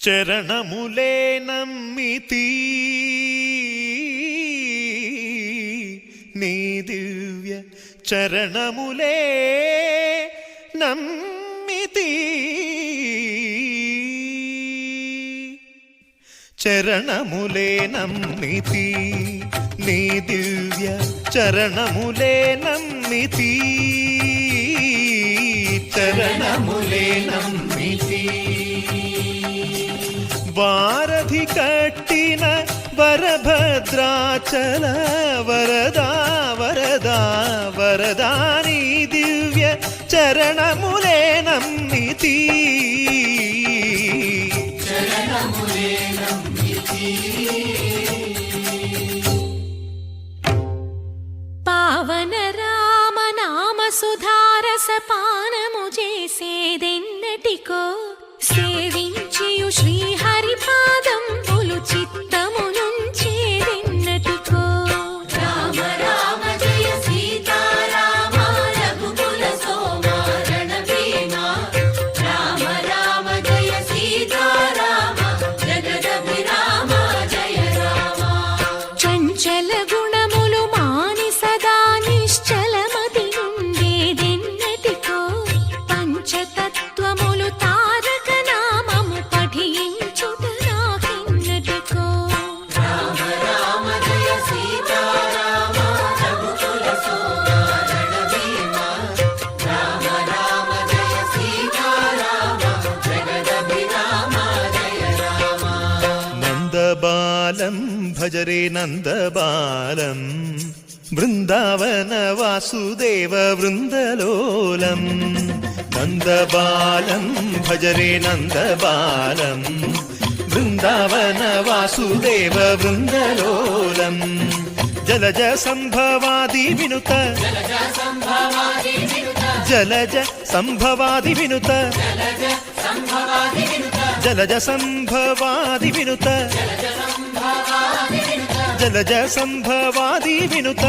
చరణములే నమ్మితి నీ దివ్య చరణములే నమ్మితి చరణములే నమ్మితి నీ దివ్య చరణములే నమ్మితి చరణములే నమ్మితి వారధి కట్టిన వరభద్రాచల వరదా వరదా వరదాని దివ్య చరణములే నమ్మితి చరణములే నమ్మితి పావన రామ నామ సుధారస పానము చేసేదెన్నటికో సేవించియు శ్రీహరి పాదంబులు చిత్తము నుంచేదెన్నటికో రామ రామ జయ సీతారామ రఘుకుల సోమ రణభీమ రామ రామ జయ సీతారామ జగదభిరామ జయ రామ చంచల గుణములు మాని సదా నిశ్చలమతి ఉండేదెన్నటికో పంచతత్వములు తారక నామము పఠించుట నాకెన్నటికో రామ రామ జయ సీతారామ రఘుకుల సోమ రణభీమ రామ రామ జయ సీతారామ జగదభిరామ జయ రామ నందబాలం భజరే నందబాలం బృందావన వాసుదేవ వృందలోలం నందబాలం భజరే నందబాలం బృందావన వాసుదేవ వృందలోలం జలజ సంభవాది వినుత జలజ సంభవాది వినుత జలజ సంభవాది వినుత జలజ సంభవాది వినుత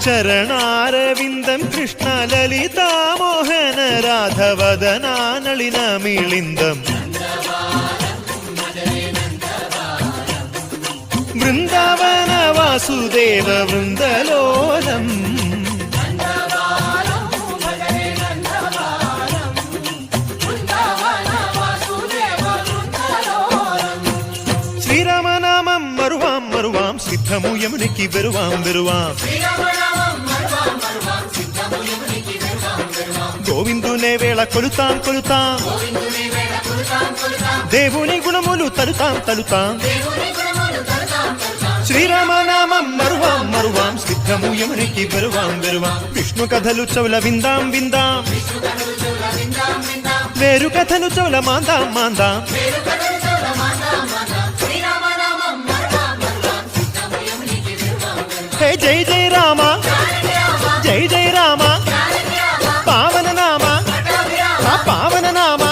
చరణారవిందం కృష్ణ లలితా మోహన రాధవదనా నళిన మిళిందం బృందావన వాసుదేవ వృందలోలం శ్రీరామనామం మరువాం మరువాం సిద్ధము యమునికి వెరువాం వెరువాం గోవిందునే వేళ కొలుతాం కొలుతాం దేవుని గుణములు తలుతాం తలుతాం శ్రీరామనామం మరువాం మరువాం సిద్ధము యమునికి వెరువాం వెరువాం విష్ణు కథలు చౌల విందాం విందాం వేరు కథలు చౌల మాందాం మాందాం హే జై జై రామ జై జై రామ పావన నామ పావన నామ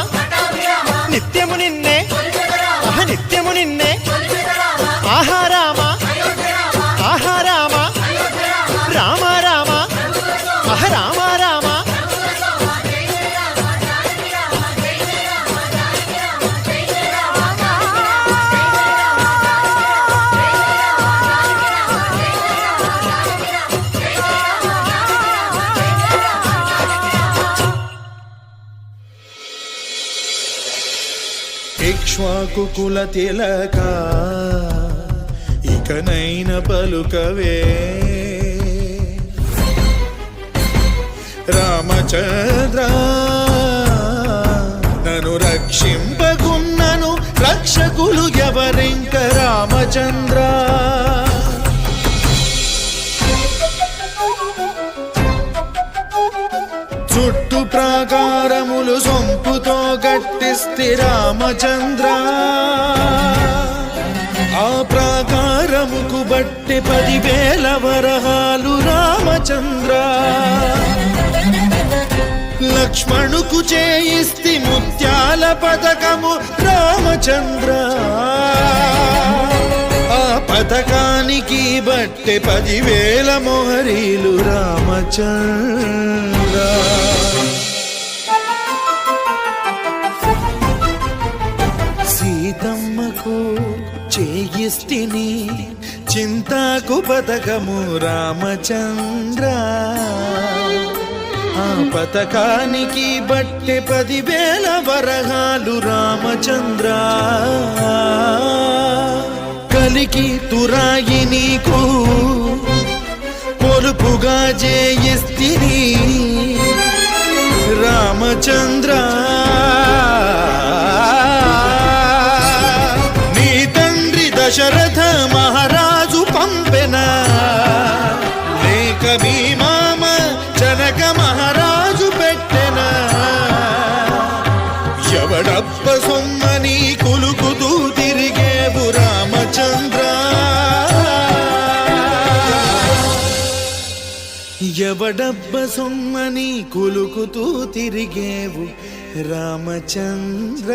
నిత్యము నిన్నే నిత్యము నిన్నే ఆహా రామ ఆహా రామ రామ రామ రామ రామ ఇక్ష్వాకుకుల తిలక ఇకనైన పలుకవే రామచంద్ర నన్ను రక్షింపకున్నను రక్షకులు ఎవరింక రామచంద్ర చుట్టు ప్రాకారములు సొంపుతో గట్టిస్తి రామచంద్ర ఆ ప్రాకారముకు బట్టి 10,000 వరహాలు రామచంద్ర లక్ష్మణుకు చేయిస్తి ముత్యాల పథకము రామచంద్ర ఆ పథకానికి బట్టి 10,000 మొహరీలు రామచంద్ర సీతమ్మకు చేయిస్తిని చింతాకు పథకము రామచంద్ర ఆ పథకానికి బట్టె 10,000 వరహాలు రామచంద్ర కలికి తురాయి నీకు పొలుపుగా జయిస్తిని రామచంద్ర నీ తండ్రి దశరథ మహారాజు పంపెన లేక మీ మామ జనక మహారాజు పెట్టెన ఎవడప్ప సొమ్మని కులుకుతూ తిరిగేవు రామచంద్ర ఎవడబ్బ సొమ్మని కులుకుతూ తిరిగేవు రామచంద్ర